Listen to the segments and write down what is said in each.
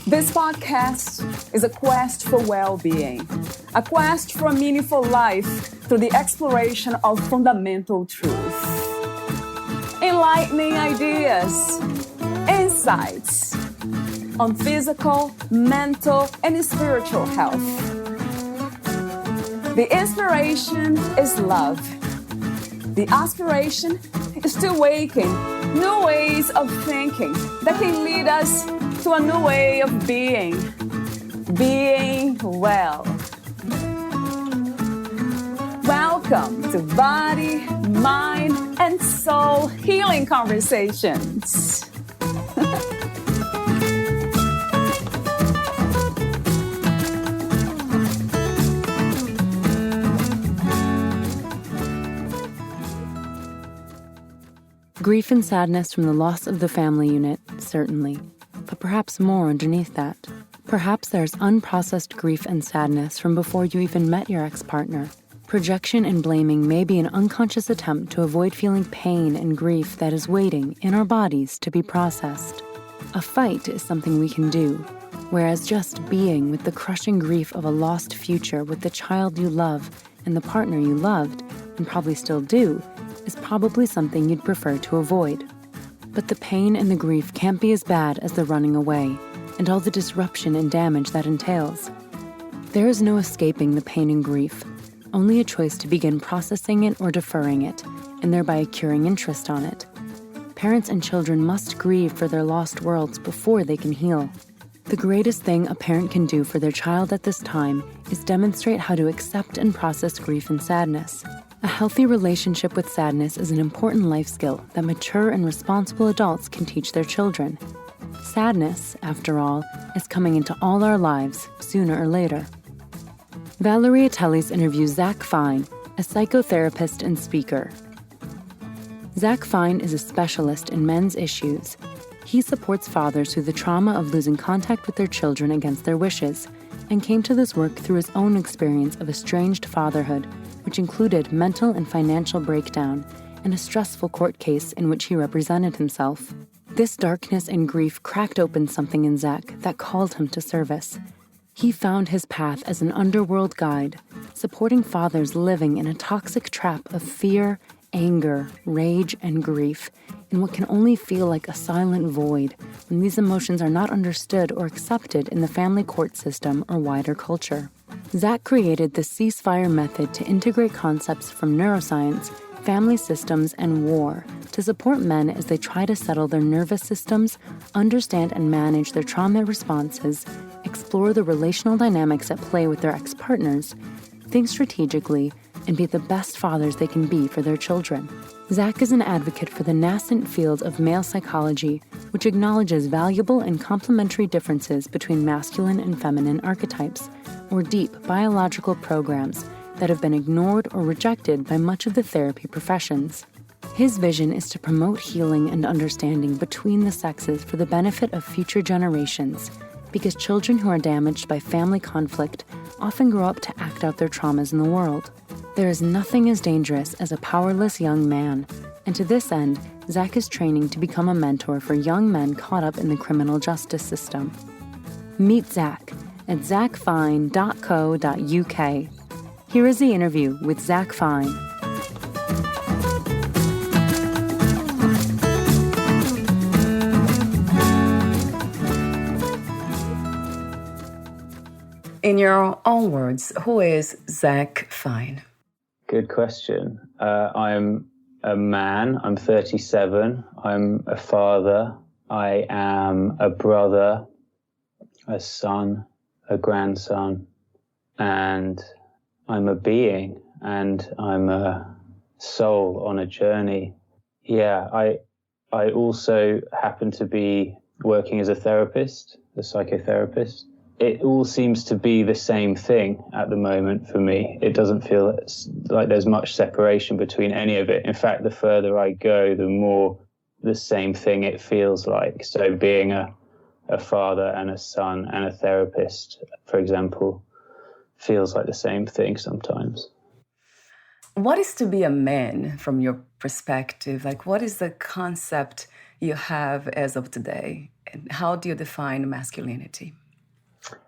This podcast is a quest for well-being, a quest for a meaningful life through the exploration of fundamental truth. Enlightening ideas, insights on physical, mental, and spiritual health. The inspiration is love. The aspiration is to awaken new ways of thinking that can lead us to a new way of being well. Welcome to Body, Mind, and Soul Healing Conversations. Grief and sadness from the loss of the family unit, certainly. But perhaps more underneath that. Perhaps there's unprocessed grief and sadness from before you even met your ex-partner. Projection and blaming may be an unconscious attempt to avoid feeling pain and grief that is waiting in our bodies to be processed. A fight is something we can do, whereas just being with the crushing grief of a lost future with the child you love and the partner you loved, and probably still do, is probably something you'd prefer to avoid. But the pain and the grief can't be as bad as the running away and all the disruption and damage that entails. There is no escaping the pain and grief, only a choice to begin processing it or deferring it, and thereby accruing interest on it. Parents and children must grieve for their lost worlds before they can heal. The greatest thing a parent can do for their child at this time is demonstrate how to accept and process grief and sadness. A healthy relationship with sadness is an important life skill that mature and responsible adults can teach their children. Sadness, after all, is coming into all our lives, sooner or later. Valerie Attelli's interviews Zach Fine, a psychotherapist and speaker. Zach Fine is a specialist in men's issues. He supports fathers through the trauma of losing contact with their children against their wishes, and came to this work through his own experience of estranged fatherhood, which included mental and financial breakdown and a stressful court case in which he represented himself. This darkness and grief cracked open something in Zach that called him to service. He found his path as an underworld guide, supporting fathers living in a toxic trap of fear, anger, rage, and grief, in what can only feel like a silent void when these emotions are not understood or accepted in the family court system or wider culture. Zach created the ceasefire method to integrate concepts from neuroscience, family systems, and war to support men as they try to settle their nervous systems, understand and manage their trauma responses, explore the relational dynamics at play with their ex-partners, think strategically, and be the best fathers they can be for their children. Zach is an advocate for the nascent field of male psychology, which acknowledges valuable and complementary differences between masculine and feminine archetypes, or deep biological programs that have been ignored or rejected by much of the therapy professions. His vision is to promote healing and understanding between the sexes for the benefit of future generations, because children who are damaged by family conflict often grow up to act out their traumas in the world. There is nothing as dangerous as a powerless young man, and to this end, Zach is training to become a mentor for young men caught up in the criminal justice system. Meet Zach at zachfine.co.uk. Here is the interview with Zach Fine. In your own words, who is Zach Fine? Good question. I'm a man. I'm 37. I'm a father. I am a brother, a son, a grandson, and I'm a being, and I'm a soul on a journey. Yeah, I also happen to be working as a therapist, a psychotherapist. It all seems to be the same thing at the moment for me. It doesn't feel like there's much separation between any of it. In fact, the further I go, the more the same thing it feels like. So being a father and a son and a therapist, for example, feels like the same thing sometimes. What is to be a man from your perspective? Like, what is the concept you have as of today? And how do you define masculinity?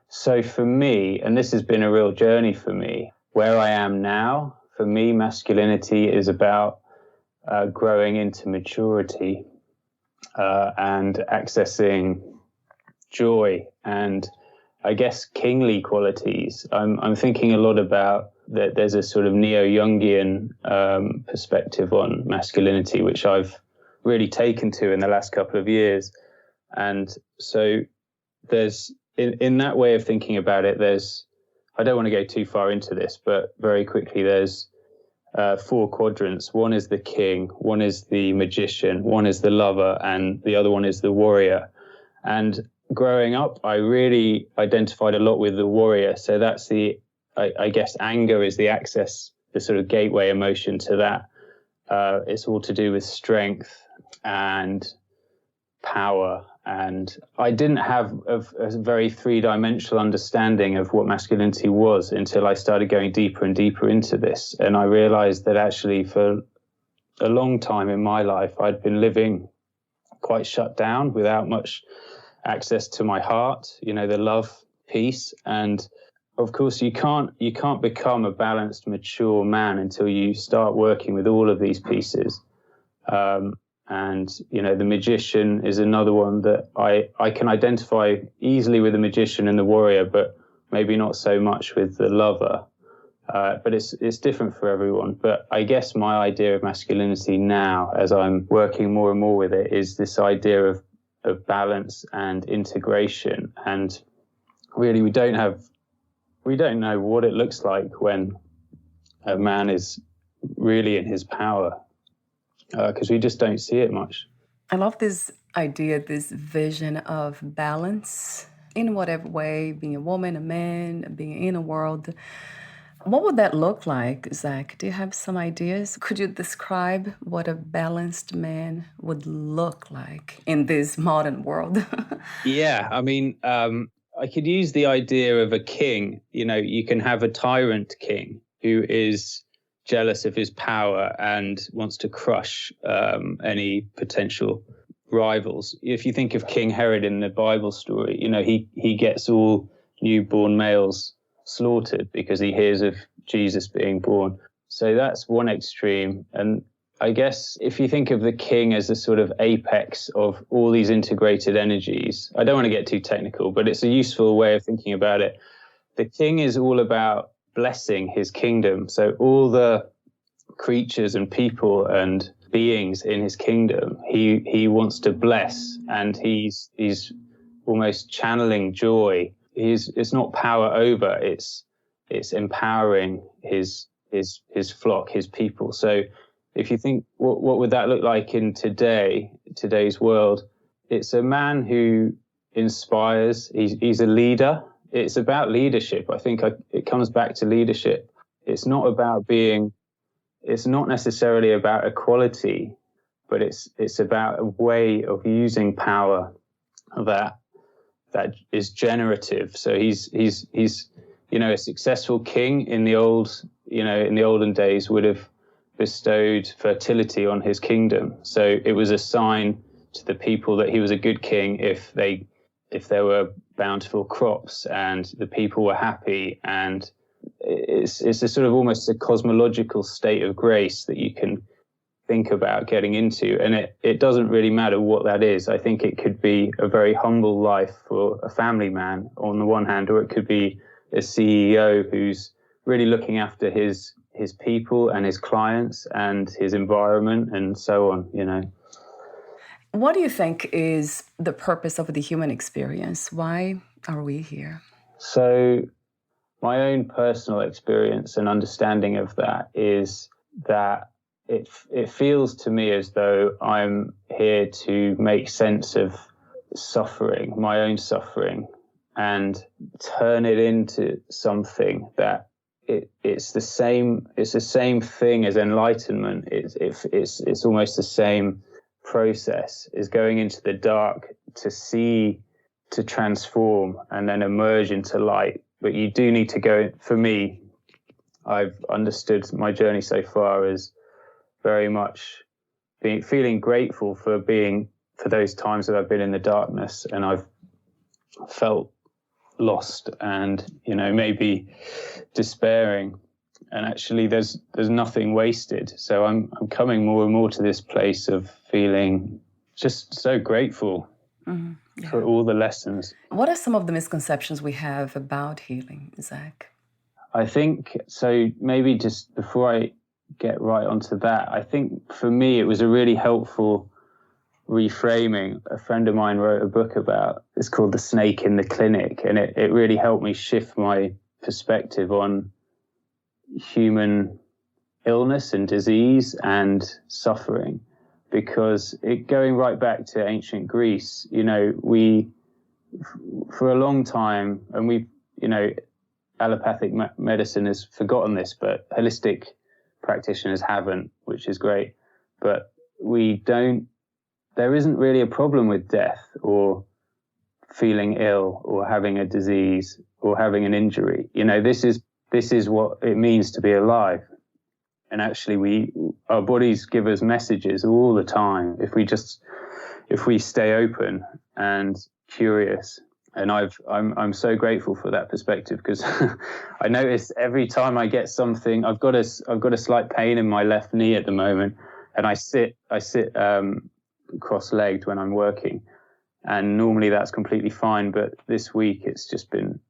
So for me, and this has been a real journey for me, where I am now, for me, masculinity is about growing into maturity and accessing joy and, I guess, kingly qualities. I'm thinking a lot about that. There's a sort of neo-Jungian perspective on masculinity, which I've really taken to in the last couple of years. And so there's, in that way of thinking about it, I don't want to go too far into this, but very quickly, there's 4 quadrants. One is the king, one is the magician, one is the lover, and the other one is the warrior. And growing up, I really identified a lot with the warrior. So that's I guess anger is the access, the sort of gateway emotion to that. It's all to do with strength and power. And I didn't have a very 3-dimensional understanding of what masculinity was until I started going deeper and deeper into this. And I realized that actually for a long time in my life, I'd been living quite shut down without much access to my heart, the love piece. And of course, you can't become a balanced, mature man until you start working with all of these pieces. And, the magician is another one that I can identify easily with the magician and the warrior, but maybe not so much with the lover. But it's different for everyone. But I guess my idea of masculinity now, as I'm working more and more with it, is this idea of balance and integration. And really, we don't know what it looks like when a man is really in his power, because we just don't see it much. I love this idea, this vision of balance in whatever way, being a woman, a man, being in a world. What would that look like, Zach? Do you have some ideas? Could you describe what a balanced man would look like in this modern world? Yeah, I mean, I could use the idea of a king. You can have a tyrant king who is jealous of his power and wants to crush any potential rivals. If you think of King Herod in the Bible story, he gets all newborn males slaughtered because he hears of Jesus being born. So that's one extreme. And I guess if you think of the king as a sort of apex of all these integrated energies, I don't want to get too technical, but it's a useful way of thinking about it. The king is all about blessing his kingdom. So all the creatures and people and beings in his kingdom, he wants to bless, and he's almost channeling joy. It's not power over, it's empowering his flock, his people. So if you think, what would that look like in today's world? It's a man who inspires. He's a leader. It's about leadership. I think it comes back to leadership. It's not necessarily about equality, but it's about a way of using power that is generative. So he's a successful king in the olden days would have bestowed fertility on his kingdom. So it was a sign to the people that he was a good king if there were bountiful crops and the people were happy. And it's a sort of almost a cosmological state of grace that you can think about getting into. And it doesn't really matter what that is. I think it could be a very humble life for a family man on the one hand, or it could be a CEO who's really looking after his people and his clients and his environment and so on, What do you think is the purpose of the human experience? Why are we here? So my own personal experience and understanding of that is that it feels to me as though I'm here to make sense of suffering, my own suffering, and turn it into something that it's the same thing as enlightenment. It's almost the same process, is going into the dark to see, to transform, and then emerge into light. But you do need to go, for me, I've understood my journey so far as very much feeling grateful for those times that I've been in the darkness and I've felt lost and, maybe despairing. And actually there's nothing wasted. So I'm coming more and more to this place of feeling just so grateful for all the lessons. What are some of the misconceptions we have about healing, Zach? I think, so maybe just before I get right onto that, I think for me it was a really helpful reframing. A friend of mine wrote a book about, it's called The Snake in the Clinic, and it really helped me shift my perspective on human illness and disease and suffering, because going right back to ancient Greece, we for a long time, and we allopathic medicine has forgotten this, but holistic practitioners haven't, which is great. But there isn't really a problem with death or feeling ill or having a disease or having an injury. This is what it means to be alive. And actually our bodies give us messages all the time if we stay open and curious. And I'm so grateful for that perspective, because I notice every time I get something, I've got a slight pain in my left knee at the moment, and I sit cross-legged when I'm working, and normally that's completely fine, but this week it's just been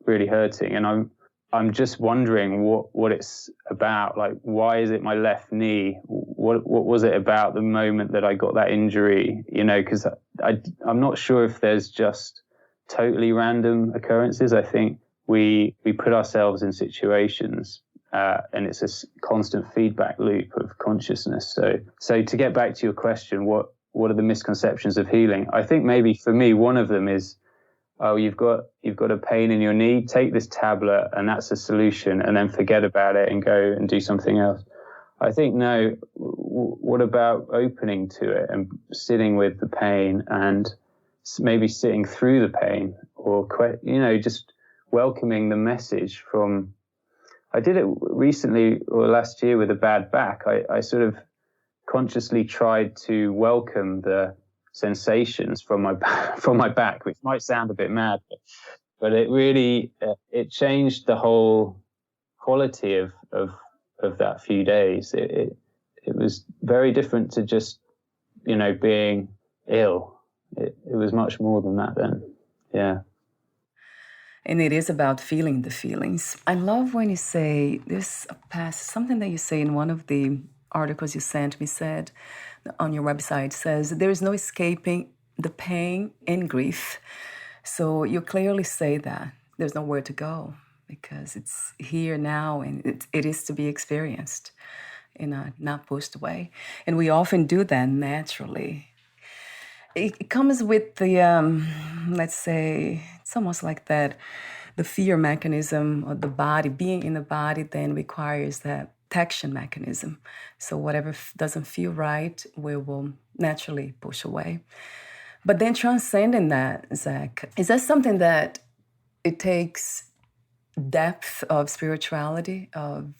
really hurting, and I'm just wondering what it's about. Like, why is it my left knee? What was it about the moment that I got that injury? Because I'm not sure if there's just totally random occurrences. I think we put ourselves in situations, and it's a constant feedback loop of consciousness. So to get back to your question, what are the misconceptions of healing? I think maybe for me, one of them is, oh, you've got a pain in your knee, take this tablet and that's a solution, and then forget about it and go and do something else. I think, no, what about opening to it and sitting with the pain and maybe sitting through the pain, or just welcoming the message from. I did it recently or last year with a bad back. I sort of consciously tried to welcome the sensations from my back, which might sound a bit mad, but it really it changed the whole quality of that few days. It was very different to just being ill. It was much more than that then. Yeah. And it is about feeling the feelings. I love when you say this something that you say in one of the articles you sent me, said on your website, says there is no escaping the pain and grief. So you clearly say that there's nowhere to go, because it's here now, and it is to be experienced in a not pushed way. And we often do that naturally. It comes with the, let's say, it's almost like that, the fear mechanism of the body. Being in the body then requires that protection mechanism. So whatever doesn't feel right, we will naturally push away. But then transcending that, Zach, is that something that it takes depth of spirituality, of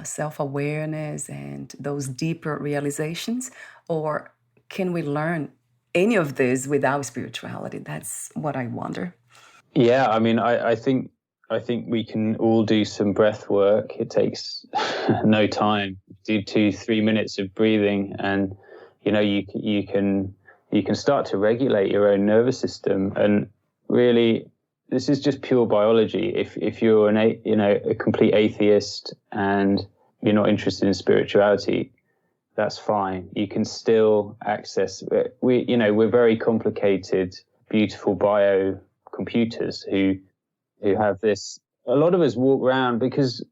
self-awareness and those deeper realizations? Or can we learn any of this without spirituality? That's what I wonder. Yeah, I mean, I think we can all do some breath work. It takes no time. Do 2-3 minutes of breathing, and you can start to regulate your own nervous system. And really, this is just pure biology. If you're a complete atheist and you're not interested in spirituality, that's fine. You can still access. We're very complicated, beautiful biocomputers who have this. A lot of us walk around because,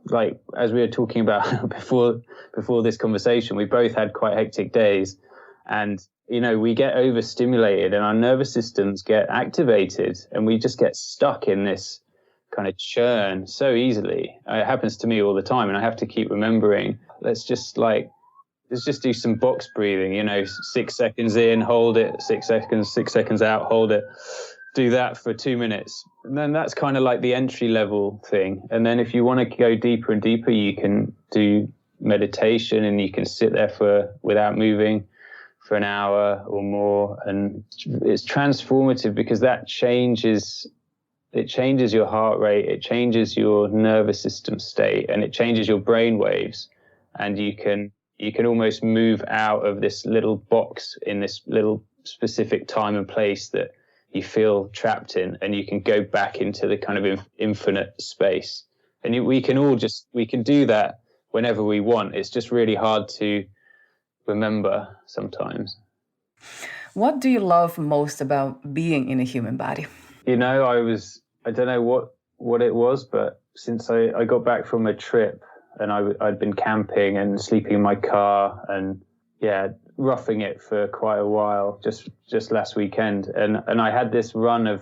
like, as we were talking about before this conversation, we both had quite hectic days, and we get overstimulated and our nervous systems get activated, and we just get stuck in this kind of churn so easily. It happens to me all the time, and I have to keep remembering, let's just do some box breathing, 6 seconds in, hold it, 6 seconds, 6 seconds out, hold it. do that for 2 minutes. And then that's kind of like the entry level thing. And then if you want to go deeper and deeper, you can do meditation, and you can sit there without moving for an hour or more. And it's transformative because it changes your heart rate, it changes your nervous system state, and it changes your brain waves. And you can almost move out of this little box in this little specific time and place that you feel trapped in, and you can go back into the kind of infinite space. And we can do that whenever we want. It's just really hard to remember sometimes. What do you love most about being in a human body? I don't know what it was, but since I got back from a trip, and I'd been camping and sleeping in my car and roughing it for quite a while, just last weekend. And I had this run of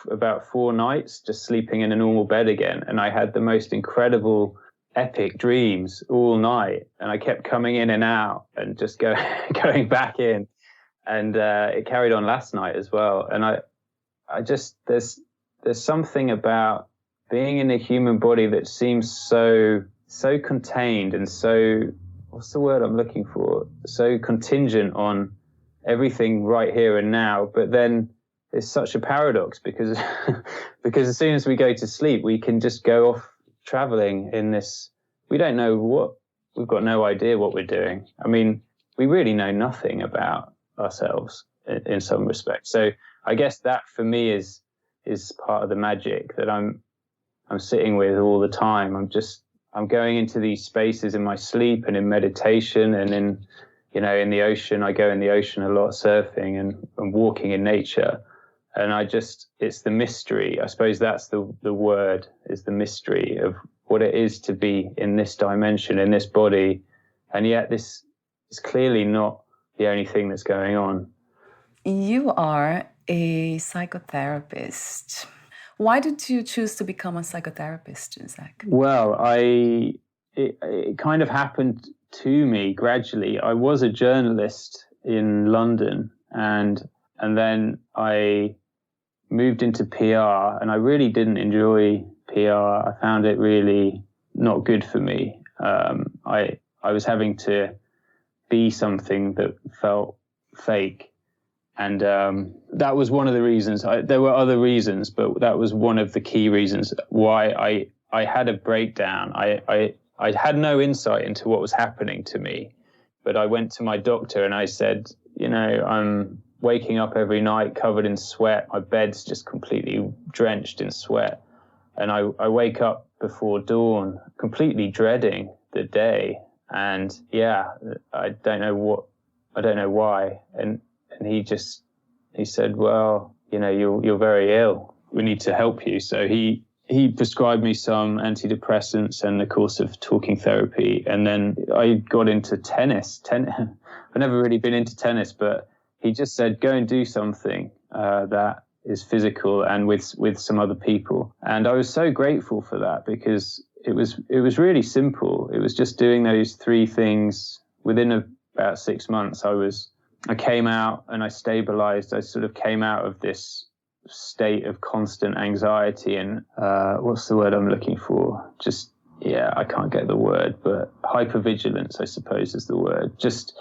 about 4 nights just sleeping in a normal bed again. And I had the most incredible, epic dreams all night. And I kept coming in and out and just going back in. And it carried on last night as well. And I just, there's something about being in a human body that seems so contained and so, what's the word I'm looking for? So contingent on everything right here and now. But then it's such a paradox because as soon as we go to sleep, we can just go off traveling in this. We don't know we've got no idea what we're doing. I mean, we really know nothing about ourselves in some respects. So I guess that for me is part of the magic that I'm sitting with all the time. I'm going into these spaces in my sleep and in meditation and in the ocean. I go in the ocean a lot, surfing and walking in nature. And it's the mystery. I suppose that's the word, is the mystery of what it is to be in this dimension, in this body. And yet this is clearly not the only thing that's going on. You are a psychotherapist. Why did you choose to become a psychotherapist, Zach? Well, it kind of happened to me gradually. I was a journalist in London, and then I moved into PR, and I really didn't enjoy PR. I found it really not good for me. I was having to be something that felt fake. And that was one of the reasons. There were other reasons, but that was one of the key reasons why I had a breakdown. I had no insight into what was happening to me, but I went to my doctor and I said, I'm waking up every night covered in sweat. My bed's just completely drenched in sweat. And I wake up before dawn completely dreading the day. And I don't know why. And he said, well, you're very ill. We need to help you. So he prescribed me some antidepressants and a course of talking therapy. And then I got into tennis. I've never really been into tennis, but he just said, go and do something that is physical and with some other people. And I was so grateful for that because it was really simple. It was just doing those 3 things. Within about 6 months, I came out and I stabilized. I sort of came out of this state of constant anxiety and what's the word I'm looking for? I can't get the word, but hypervigilance, I suppose, is the word. Just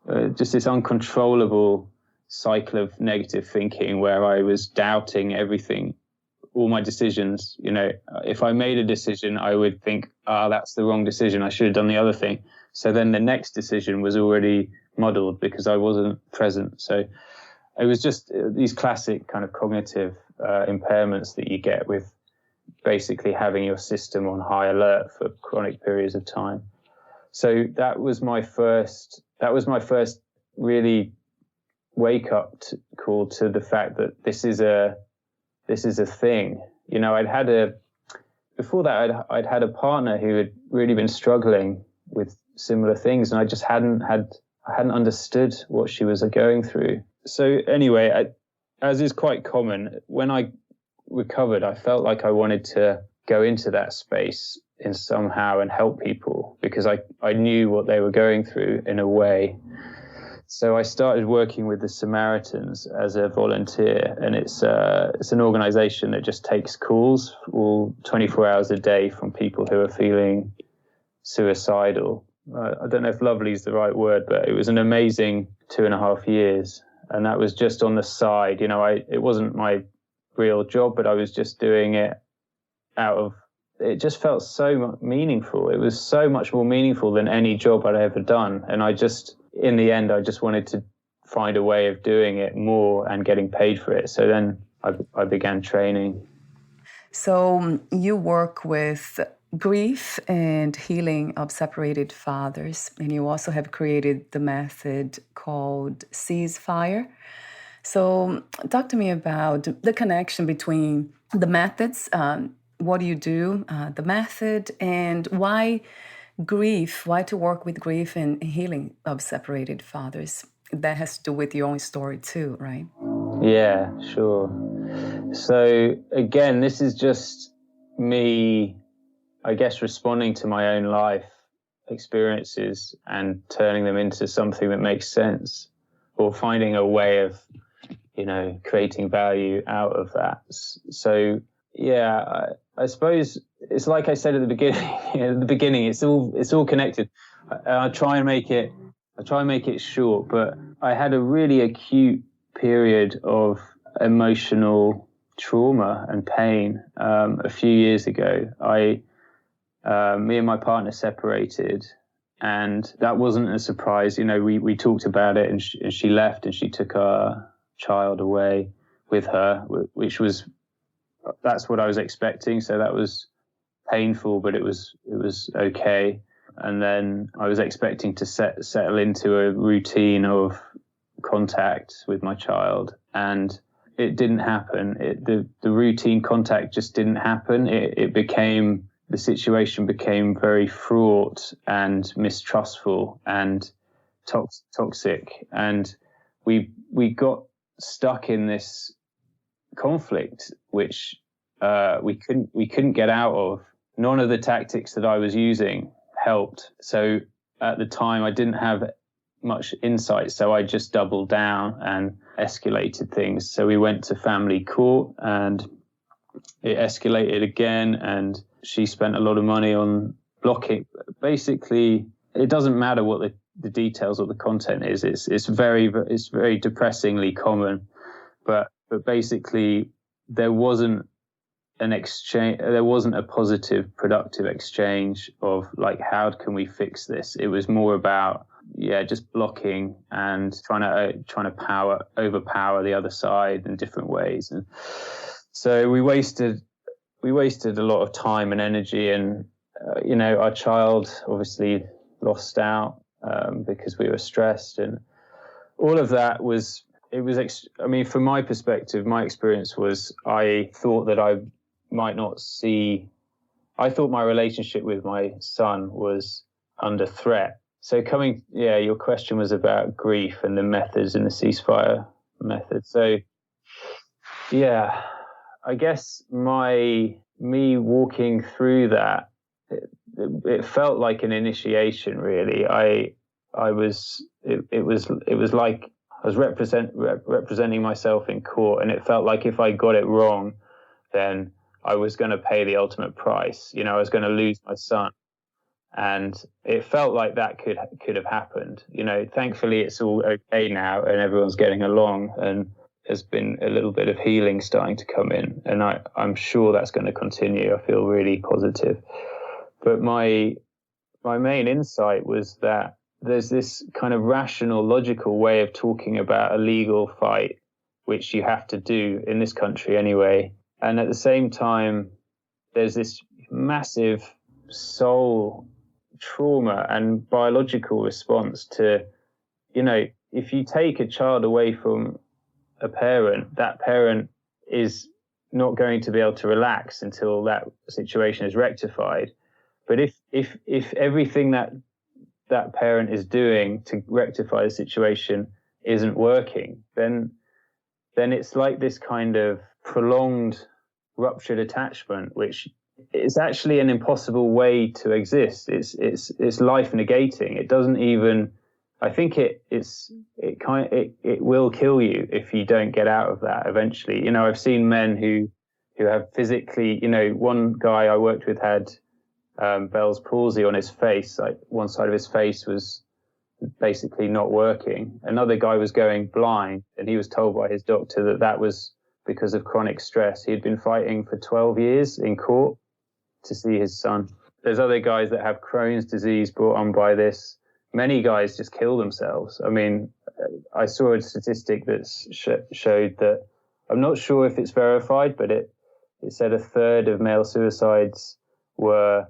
this uncontrollable cycle of negative thinking where I was doubting everything, all my decisions. If I made a decision, I would think, that's the wrong decision. I should have done the other thing. So then the next decision was already muddled because I wasn't present. So it was just these classic kind of cognitive impairments that you get with basically having your system on high alert for chronic periods of time. So that was my first really wake up call to the fact that this is a thing. Before that I'd had a partner who had really been struggling with similar things, and I just hadn't understood what she was going through. So anyway, as is quite common, when I recovered, I felt like I wanted to go into that space in somehow and help people because I knew what they were going through in a way. So I started working with the Samaritans as a volunteer, and it's an organization that just takes calls all 24 hours a day from people who are feeling suicidal. I don't know if lovely is the right word, but it was an amazing 2.5 years. And that was just on the side. It wasn't my real job, but I was just doing it it just felt so meaningful. It was so much more meaningful than any job I'd ever done. And in the end, I just wanted to find a way of doing it more and getting paid for it. So then I began training. So you work with grief and healing of separated fathers, and you also have created the method called ceasefire. So talk to me about the connection between the methods. What do you do, the method, and why to work with grief and healing of separated fathers? That has to do with your own story too, right? Yeah, sure. So again, this is just me, I guess, responding to my own life experiences and turning them into something that makes sense, or finding a way of, creating value out of that. So yeah, I suppose it's like I said at the beginning. It's all connected. I try and make it short, but I had a really acute period of emotional trauma and pain a few years ago. Me and my partner separated, and that wasn't a surprise. We talked about it, and she left, and she took our child away with her, that's what I was expecting. So that was painful, but it was okay. And then I was expecting to settle into a routine of contact with my child, and it didn't happen. The routine contact just didn't happen. The situation became very fraught and mistrustful and toxic, and we got stuck in this conflict which we couldn't get out of. None of the tactics that I was using helped. So at the time I didn't have much insight, so I just doubled down and escalated things. So we went to family court, and it escalated again, and she spent a lot of money on blocking. Basically, it doesn't matter what the details or the content is. It's very depressingly common, but basically there wasn't an exchange. There wasn't a positive, productive exchange of like, how can we fix this? It was more about just blocking and trying to overpower the other side in different ways. And so we wasted a lot of time and energy, and our child obviously lost out because we were stressed, and all of that was. From my perspective, my experience was I thought that I thought my relationship with my son was under threat. So your question was about grief and the methods in the ceasefire method. So yeah, I guess me walking through that, it felt like an initiation, really. It was like I was representing myself in court, and it felt like if I got it wrong, then I was going to pay the ultimate price. I was going to lose my son, and it felt like that could have happened. Thankfully it's all okay now, and everyone's getting along, and there's been a little bit of healing starting to come in, and I'm sure that's going to continue. I feel really positive. But my main insight was that there's this kind of rational, logical way of talking about a legal fight, which you have to do in this country anyway. And at the same time, there's this massive soul trauma and biological response to, if you take a child away from a parent, that parent is not going to be able to relax until that situation is rectified. But if everything that parent is doing to rectify the situation isn't working, then it's like this kind of prolonged ruptured attachment, which is actually an impossible way to exist. It's life negating. It doesn't even I think it will kill you if you don't get out of that eventually. You know, I've seen men who have physically, you know, one guy I worked with had Bell's palsy on his face. Like one side of his face was basically not working. Another guy was going blind, and he was told by his doctor that was because of chronic stress. He had been fighting for 12 years in court to see his son. There's other guys that have Crohn's disease brought on by this. Many guys just kill themselves. I mean, I saw a statistic that showed that, I'm not sure if it's verified, but it said a third of male suicides were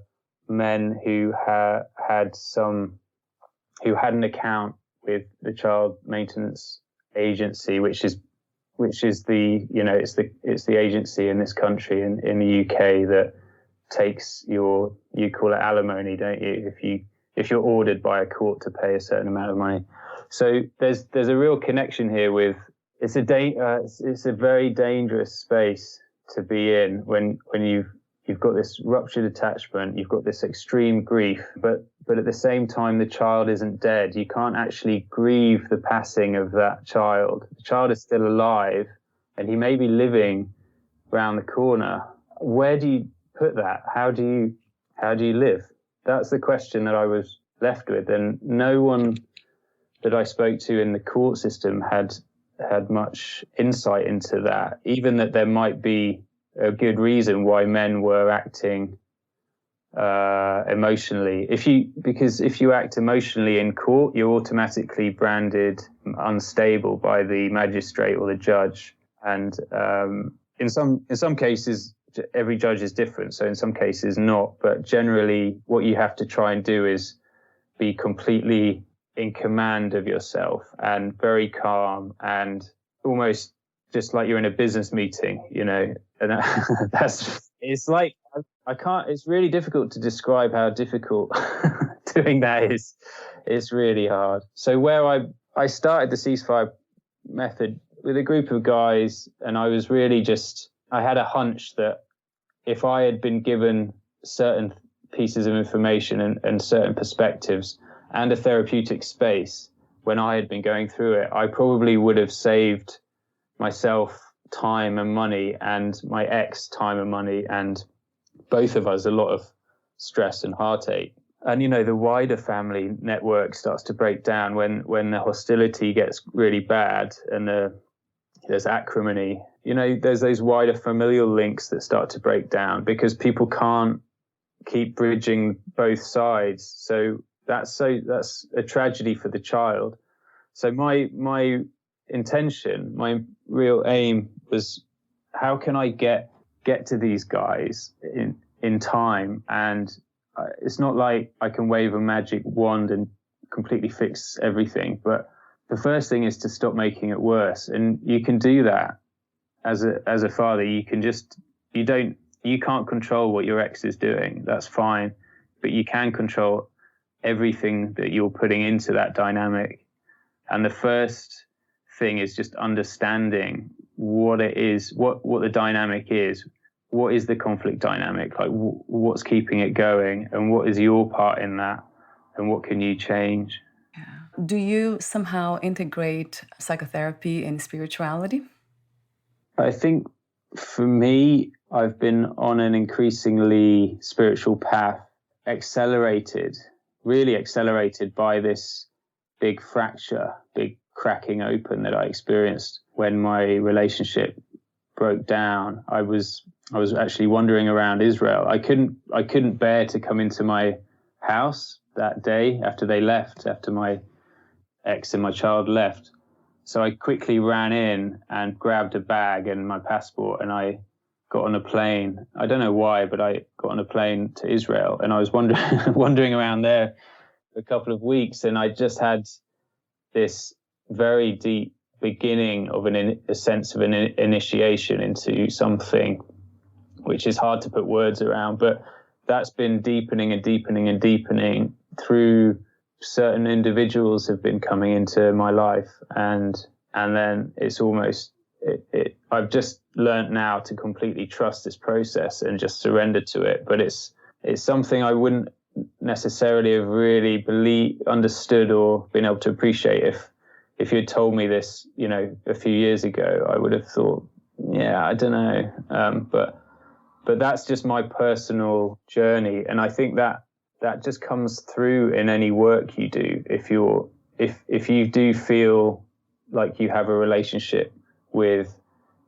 men who had an account with the child maintenance agency, which is the, you know, it's the agency in this country, in the UK, that takes you call it alimony, don't you? If you're ordered by a court to pay a certain amount of money. So there's a real connection here with, it's a very dangerous space to be in when you've got this ruptured attachment, you've got this extreme grief, but at the same time, the child isn't dead. You can't actually grieve the passing of that child. The child is still alive, and he may be living round the corner. Where do you put that? How do you live? That's the question that I was left with, and no one that I spoke to in the court system had much insight into that, even that there might be a good reason why men were acting emotionally. Because if you act emotionally in court, you're automatically branded unstable by the magistrate or the judge. And in some cases, every judge is different. So in some cases not, but generally what you have to try and do is be completely in command of yourself and very calm and almost just like you're in a business meeting, you know. And it's really difficult to describe how difficult doing that is. It's really hard. So where I started the ceasefire method with a group of guys, and I was really I had a hunch that if I had been given certain pieces of information and certain perspectives and a therapeutic space when I had been going through it, I probably would have saved myself time and money, and my ex time and money, and both of us a lot of stress and heartache. And, you know, the wider family network starts to break down when the hostility gets really bad and there's acrimony. You know, there's those wider familial links that start to break down because people can't keep bridging both sides. So that's a tragedy for the child. So my intention, my real aim was, how can I get to these guys in time? And it's not like I can wave a magic wand and completely fix everything, but the first thing is to stop making it worse. And you can do that as a father. You can't control what your ex is doing. That's fine, but you can control everything that you're putting into that dynamic. And the first thing is just understanding what it is, what the dynamic is. What is the conflict dynamic? Like, what's keeping it going, and what is your part in that, and what can you change? Yeah. Do you somehow integrate psychotherapy and spirituality? I think for me, I've been on an increasingly spiritual path, really accelerated by this big fracture, big cracking open that I experienced when my relationship broke down. I was actually wandering around Israel. I couldn't bear to come into my house that day after my ex and my child left. So I quickly ran in and grabbed a bag and my passport, and I got on a plane. I don't know why, but I got on a plane to Israel, and I was wandering around there for a couple of weeks, and I just had this very deep beginning of a sense of an initiation into something which is hard to put words around, but that's been deepening and deepening and deepening through certain individuals have been coming into my life, and then it's almost I've just learned now to completely trust this process and just surrender to it. But it's something I wouldn't necessarily have really understood or been able to appreciate if you had told me this, a few years ago. I would have thought, yeah, I don't know. But that's just my personal journey. And I think that just comes through in any work you do. If you do feel like you have a relationship with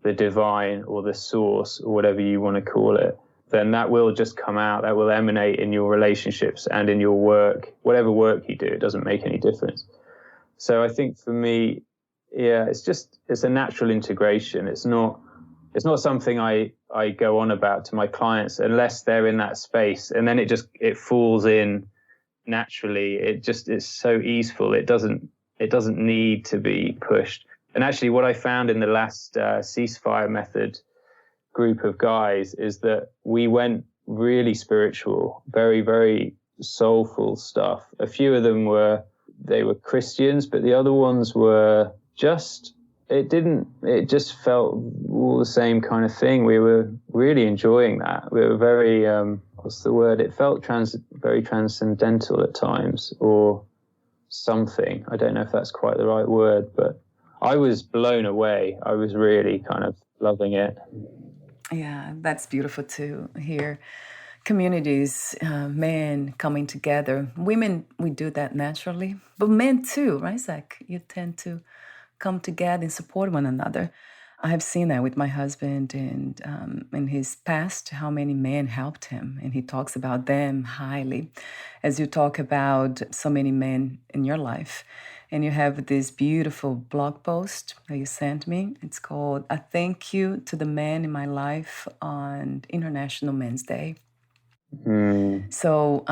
the divine or the source or whatever you want to call it, then that will just come out, that will emanate in your relationships and in your work, whatever work you do. It doesn't make any difference. So I think for me, yeah, it's a natural integration. It's not something I go on about to my clients unless they're in that space, and then it falls in naturally. It's so easeful. It doesn't need to be pushed. And actually what I found in the last ceasefire method group of guys is that we went really spiritual, very, very soulful stuff. A few of them were Christians, but the other ones were it just felt all the same kind of thing. We were really enjoying that. We were very, what's the word? It felt very transcendental at times, or something. I don't know if that's quite the right word, but I was blown away. I was really kind of loving it. Yeah, that's beautiful to hear. Communities, men coming together. Women, we do that naturally, but men too, right, Zach? You tend to come together and support one another. I have seen that with my husband, and in his past, how many men helped him, and he talks about them highly. As you talk about so many men in your life, and you have this beautiful blog post that you sent me. It's called "A Thank You to the Men in My Life on International Men's Day." So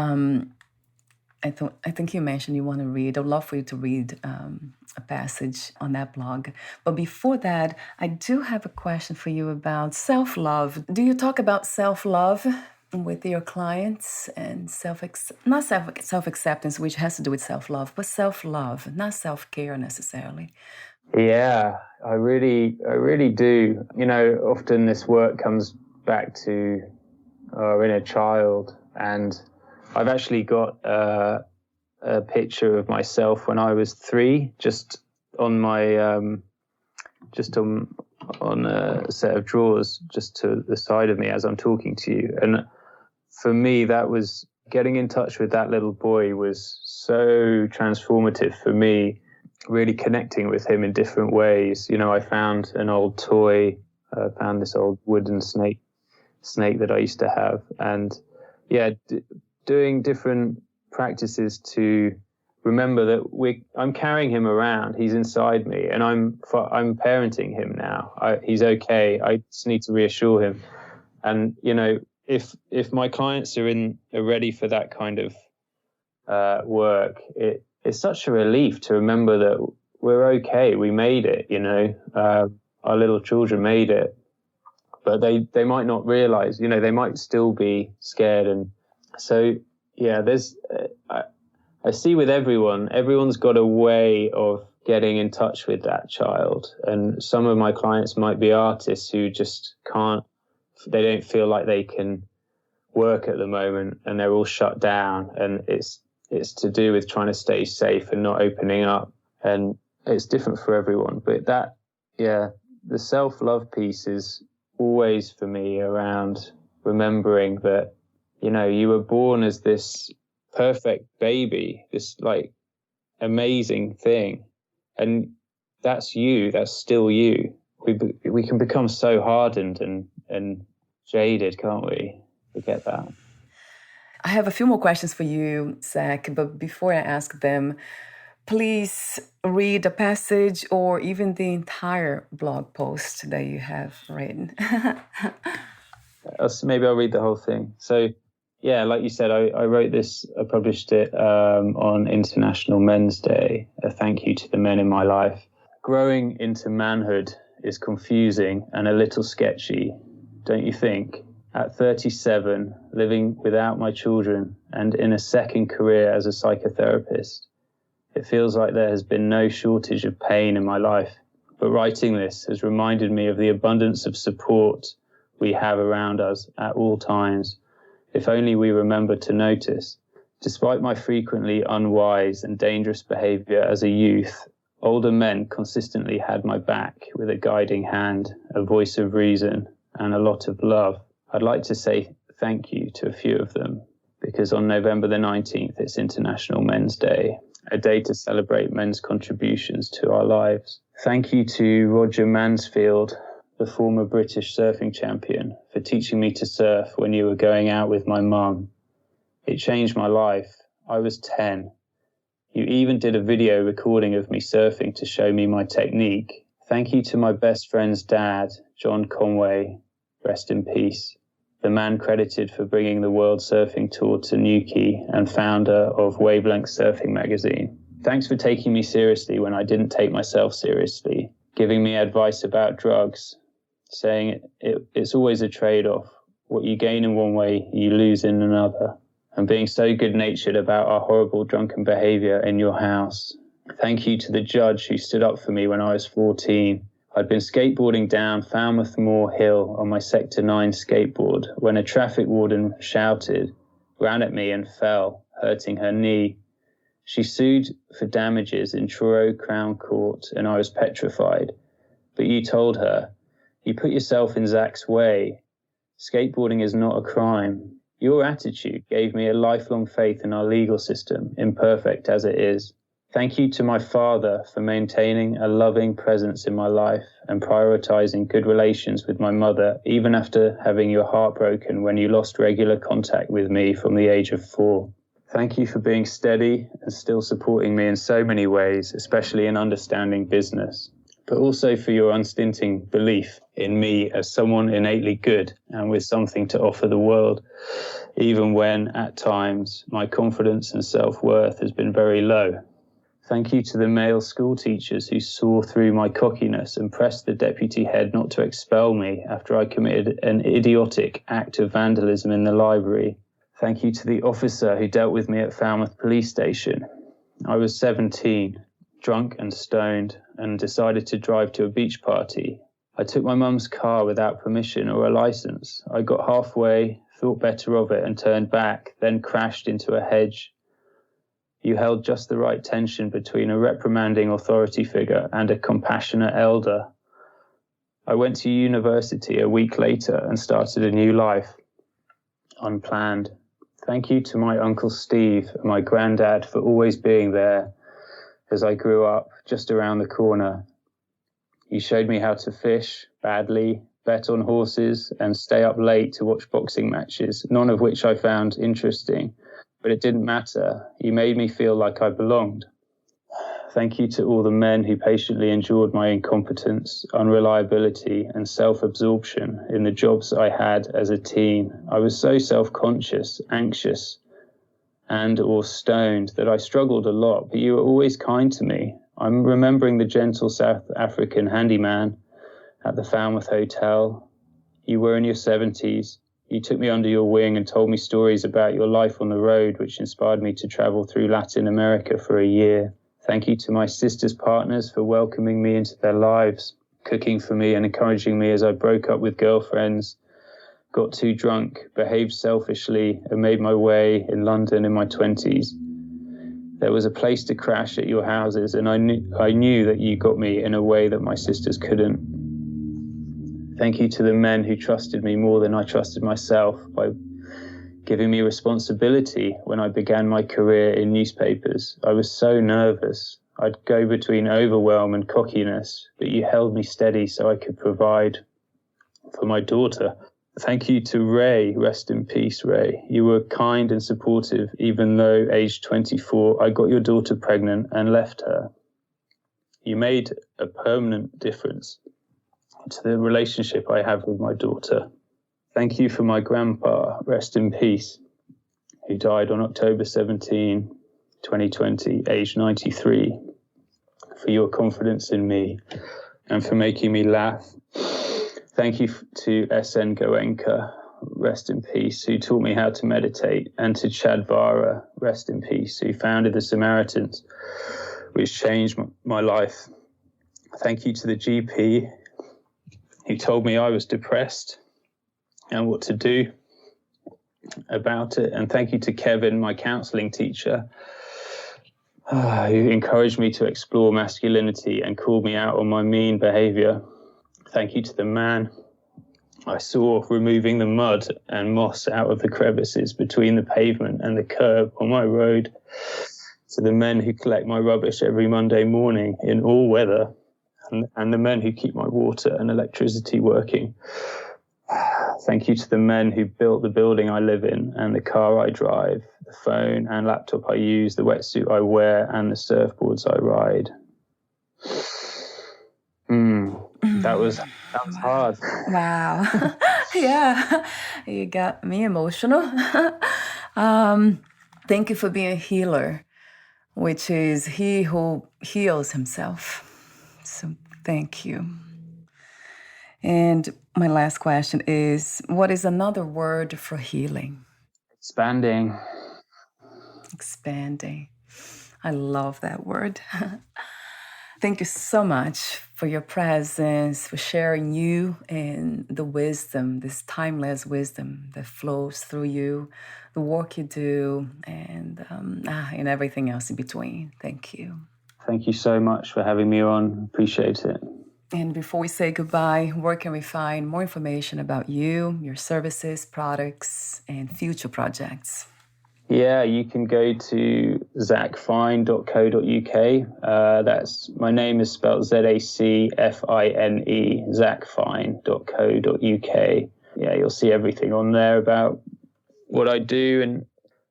I think you mentioned you want to read. I'd love for you to read a passage on that blog. But before that, I do have a question for you about self-love. Do you talk about self-love with your clients and not self-acceptance, which has to do with self-love, but self-love, not self-care necessarily? Yeah, I really do. Often this work comes back to our inner child, and I've actually got a picture of myself when I was 3, just on my on a set of drawers just to the side of me as I'm talking to you. And for me, that was getting in touch with that little boy was so transformative for me, really connecting with him in different ways. I found an old toy, found this old wooden snake that I used to have, and doing different practices to remember that I'm carrying him around. He's inside me, and I'm parenting him now. He's okay. I just need to reassure him. And if my clients are ready for that kind of work, it's such a relief to remember that we're okay. We made it. Our little children made it, but they might not realize. They might still be scared. And so I see with everyone's got a way of getting in touch with that child. And some of my clients might be artists who just they don't feel like they can work at the moment, and they're all shut down, and it's to do with trying to stay safe and not opening up. And it's different for everyone. But the self-love piece is always for me around remembering that, you were born as this perfect baby, this like amazing thing. And that's you, that's still you. We can become so hardened and jaded, can't we? Forget that. I have a few more questions for you, Zach, but before I ask them, please read a passage or even the entire blog post that you have written. Maybe I'll read the whole thing. So, like you said, I wrote this, I published it on International Men's Day, a thank you to the men in my life. Growing into manhood is confusing and a little sketchy, don't you think? At 37, living without my children and in a second career as a psychotherapist, it feels like there has been no shortage of pain in my life. But writing this has reminded me of the abundance of support we have around us at all times, if only we remember to notice. Despite my frequently unwise and dangerous behavior as a youth, older men consistently had my back with a guiding hand, a voice of reason, and a lot of love. I'd like to say thank you to a few of them, because on November the 19th, it's International Men's Day, a day to celebrate men's contributions to our lives. Thank you to Roger Mansfield, the former British surfing champion, for teaching me to surf when you were going out with my mum. It changed my life. I was 10. You even did a video recording of me surfing to show me my technique. Thank you to my best friend's dad, John Conway, rest in peace, the man credited for bringing the World Surfing Tour to Newquay and founder of Wavelength Surfing magazine. Thanks for taking me seriously when I didn't take myself seriously, giving me advice about drugs, saying it's always a trade-off. What you gain in one way, you lose in another. And being so good-natured about our horrible drunken behavior in your house. Thank you to the judge who stood up for me when I was 14. I'd been skateboarding down Falmouth Moor Hill on my Sector 9 skateboard when a traffic warden shouted, ran at me and fell, hurting her knee. She sued for damages in Truro Crown Court and I was petrified. But you told her, you put yourself in Zach's way. Skateboarding is not a crime. Your attitude gave me a lifelong faith in our legal system, imperfect as it is. Thank you to my father for maintaining a loving presence in my life and prioritizing good relations with my mother, even after having your heart broken when you lost regular contact with me from the age of 4. Thank you for being steady and still supporting me in so many ways, especially in understanding business, but also for your unstinting belief in me as someone innately good and with something to offer the world, even when, at times, my confidence and self-worth has been very low. Thank you to the male school teachers who saw through my cockiness and pressed the deputy head not to expel me after I committed an idiotic act of vandalism in the library. Thank you to the officer who dealt with me at Falmouth Police Station. I was 17, drunk and stoned, and decided to drive to a beach party. I took my mum's car without permission or a license. I got halfway, thought better of it and turned back, then crashed into a hedge. You held just the right tension between a reprimanding authority figure and a compassionate elder. I went to university a week later and started a new life, unplanned. Thank you to my Uncle Steve and my granddad for always being there as I grew up just around the corner. You showed me how to fish badly, bet on horses, and stay up late to watch boxing matches, none of which I found interesting. But it didn't matter. You made me feel like I belonged. Thank you to all the men who patiently endured my incompetence, unreliability, and self-absorption in the jobs I had as a teen. I was so self-conscious, anxious, and or stoned that I struggled a lot, but you were always kind to me. I'm remembering the gentle South African handyman at the Falmouth Hotel. You were in your 70s. You took me under your wing and told me stories about your life on the road, which inspired me to travel through Latin America for a year. Thank you to my sister's partners for welcoming me into their lives, cooking for me and encouraging me as I broke up with girlfriends, got too drunk, behaved selfishly, and made my way in London in my 20s. There was a place to crash at your houses, and I knew that you got me in a way that my sisters couldn't. Thank you to the men who trusted me more than I trusted myself by giving me responsibility when I began my career in newspapers. I was so nervous. I'd go between overwhelm and cockiness, but you held me steady so I could provide for my daughter. Thank you to Ray, rest in peace, Ray. You were kind and supportive, even though aged 24, I got your daughter pregnant and left her. You made a permanent difference to the relationship I have with my daughter. Thank you for my grandpa, rest in peace, who died on October 17, 2020, aged 93, for your confidence in me and for making me laugh. Thank you to SN Goenka, rest in peace, who taught me how to meditate, and to Chad Vara, rest in peace, who founded the Samaritans, which changed my life. Thank you to the GP, who told me I was depressed and what to do. about it. And thank you to Kevin, my counseling teacher, who encouraged me to explore masculinity and called me out on my mean behavior. Thank you to the man I saw removing the mud and moss out of the crevices between the pavement and the curb on my road. To the men who collect my rubbish every Monday morning in all weather, and the men who keep my water and electricity working. Thank you to the men who built the building I live in and the car I drive, the phone and laptop I use, the wetsuit I wear and the surfboards I ride. That was hard. Wow. Yeah, you got me emotional. Thank you for being a healer, which is he who heals himself. So thank you. And my last question is, what is another word for healing? Expanding. Expanding. I love that word. Thank you so much for your presence, for sharing you and the wisdom, this timeless wisdom that flows through you, the work you do, and everything else in between. Thank you. Thank you so much for having me on. Appreciate it. And before we say goodbye, where can we find more information about you, your services, products, and future projects? Yeah, you can go to zacfine.co.uk. That's my name is spelled Zacfine, zacfine.co.uk. Yeah, you'll see everything on there about what I do, and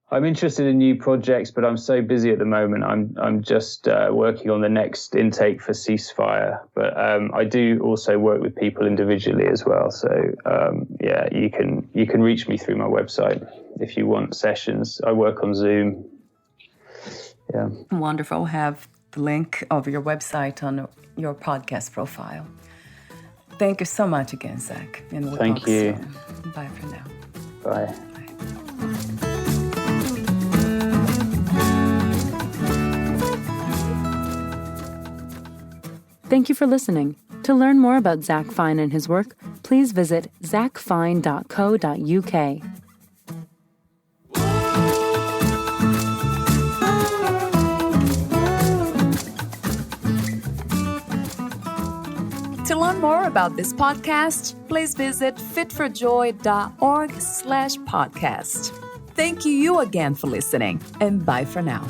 I'm interested in new projects, but I'm so busy at the moment. I'm just working on the next intake for Ceasefire, but I do also work with people individually as well. So yeah, you can reach me through my website if you want sessions. I work on Zoom. Yeah. Wonderful. I'll have the link of your website on your podcast profile. Thank you so much again, Zach. And we'll Thank you. Soon. Bye for now. Bye. Thank you for listening. To learn more about Zach Fine and his work, please visit zacfine.co.uk. To learn more about this podcast, please visit fitforjoy.org/podcast. Thank you again for listening, and bye for now.